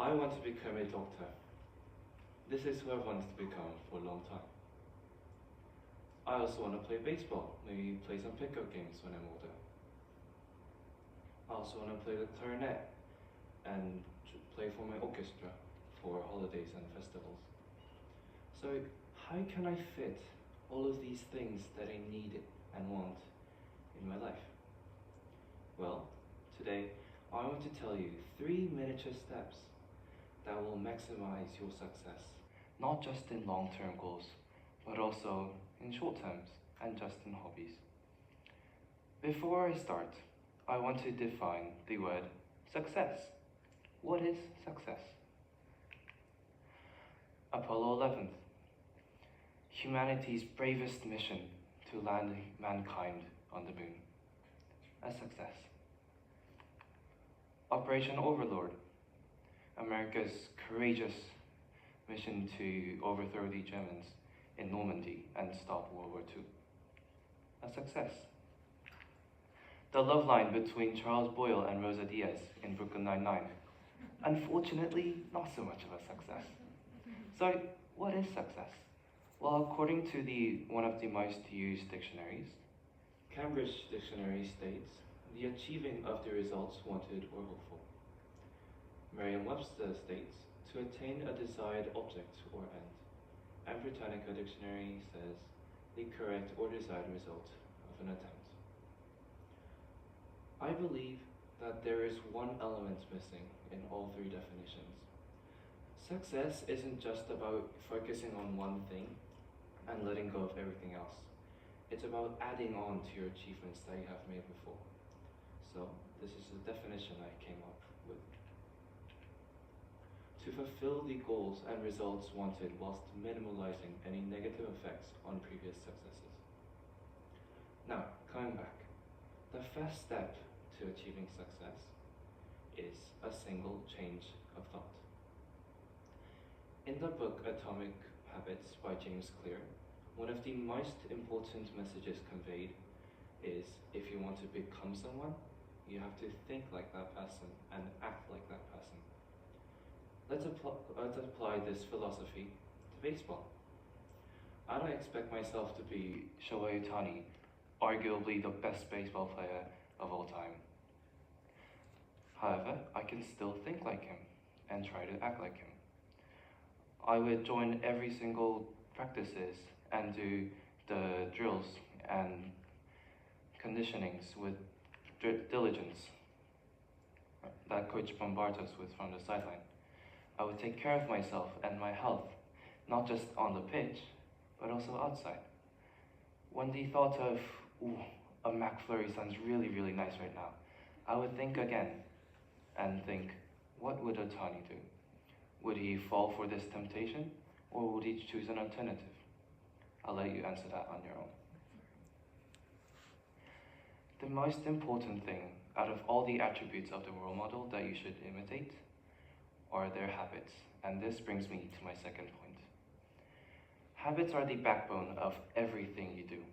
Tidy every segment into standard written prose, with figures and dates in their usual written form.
I want to become a doctor. This is who I wanted to become for a long time. I also want to play baseball, maybe play some pickup games when I'm older. I also want to play the clarinet and play for my orchestra for holidays and festivals. So how can I fit all of these things that I need and want in my life? Well, today I want to tell you 3 miniature steps that will maximize your success, not just in long-term goals, but also in short terms and just in hobbies. Before I start, I want to define the word success. What is success? Apollo 11, humanity's bravest mission to land mankind on the moon. A success. Operation Overlord, America's courageous mission to overthrow the Germans in Normandy and stop World War II. A success. The love line between Charles Boyle and Rosa Diaz in Brooklyn Nine-Nine. Unfortunately, not so much of a success. So, what is success? Well, according to one of the most used dictionaries, Cambridge Dictionary states, the achieving of the results wanted or hoped for. Merriam-Webster states, to attain a desired object or end. And Britannica Dictionary says, the correct or desired result of an attempt. I believe that there is one element missing in all 3 definitions. Success isn't just about focusing on one thing and letting go of everything else. It's about adding on to your achievements that you have made before. So, this is the definition I came up with. To fulfill the goals and results wanted whilst minimalizing any negative effects on previous successes. Now, coming back, the first step to achieving success is a single change of thought. In the book Atomic Habits by James Clear, one of the most important messages conveyed is if you want to become someone, you have to think like that person and act like that person. Let's apply this philosophy to baseball. I don't expect myself to be Shohei Ohtani, arguably the best baseball player of all time. However, I can still think like him and try to act like him. I would join every single practices and do the drills and conditionings with diligence that Coach bombards us with from the sideline. I would take care of myself and my health, not just on the pitch, but also outside. When the thought of, ooh, a McFlurry sounds really, really nice right now, I would think again and think, what would Ohtani do? Would he fall for this temptation, or would he choose an alternative? I'll let you answer that on your own. The most important thing out of all the attributes of the role model that you should imitate are their habits, and this brings me to my second point. Habits are the backbone of everything you do.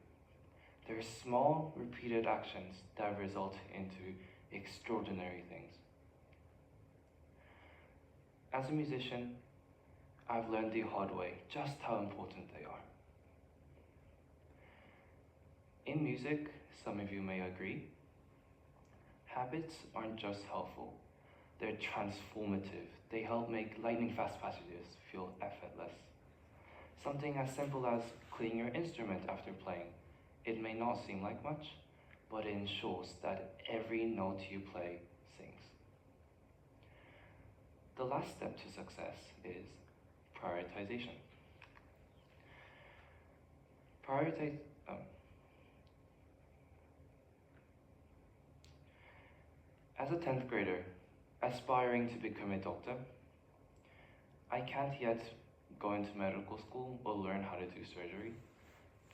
They're small, repeated actions that result into extraordinary things. As a musician, I've learned the hard way just how important they are. In music, some of you may agree, habits aren't just helpful, they're transformative. They help make lightning-fast passages feel effortless. Something as simple as cleaning your instrument after playing. It may not seem like much, but it ensures that every note you play sings. The last step to success is prioritization. As a 10th grader, aspiring to become a doctor, I can't yet go into medical school or learn how to do surgery,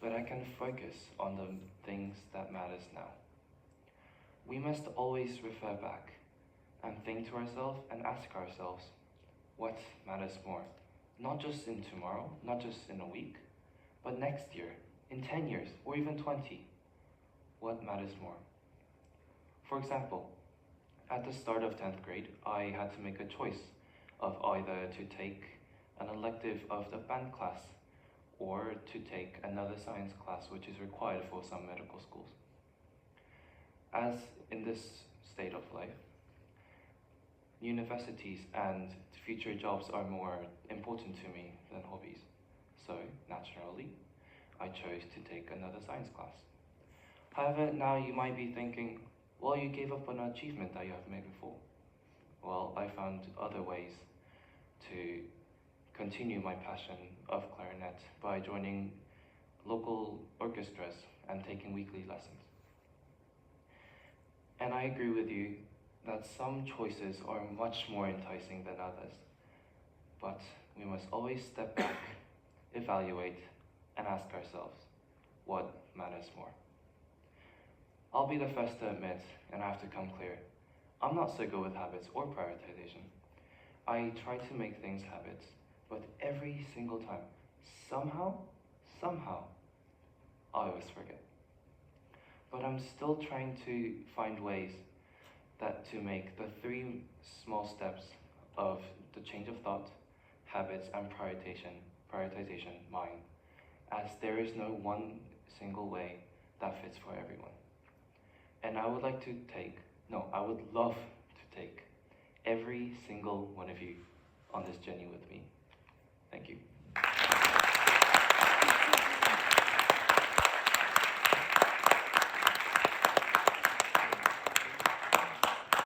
but I can focus on the things that matters now. We must always refer back and think to ourselves and ask ourselves, what matters more? Not just in tomorrow, not just in a week, but next year, in 10 years, or even 20. What matters more? For example, at the start of 10th grade, I had to make a choice of either to take an elective of the band class or to take another science class which is required for some medical schools. As in this state of life, universities and future jobs are more important to me than hobbies. So, naturally, I chose to take another science class. However, now you might be thinking, well, you gave up on an achievement that you have made before. Well, I found other ways to continue my passion of clarinet by joining local orchestras and taking weekly lessons. And I agree with you that some choices are much more enticing than others, but we must always step back, evaluate, and ask ourselves, what matters more? I'll be the first to admit, and I have to come clear, I'm not so good with habits or prioritization. I try to make things habits, but every single time, somehow, I always forget. But I'm still trying to find ways that to make the 3 small steps of the change of thought, habits, and prioritization mine, as there is no one single way that fits for everyone. And I would love to take every single one of you on this journey with me. Thank you.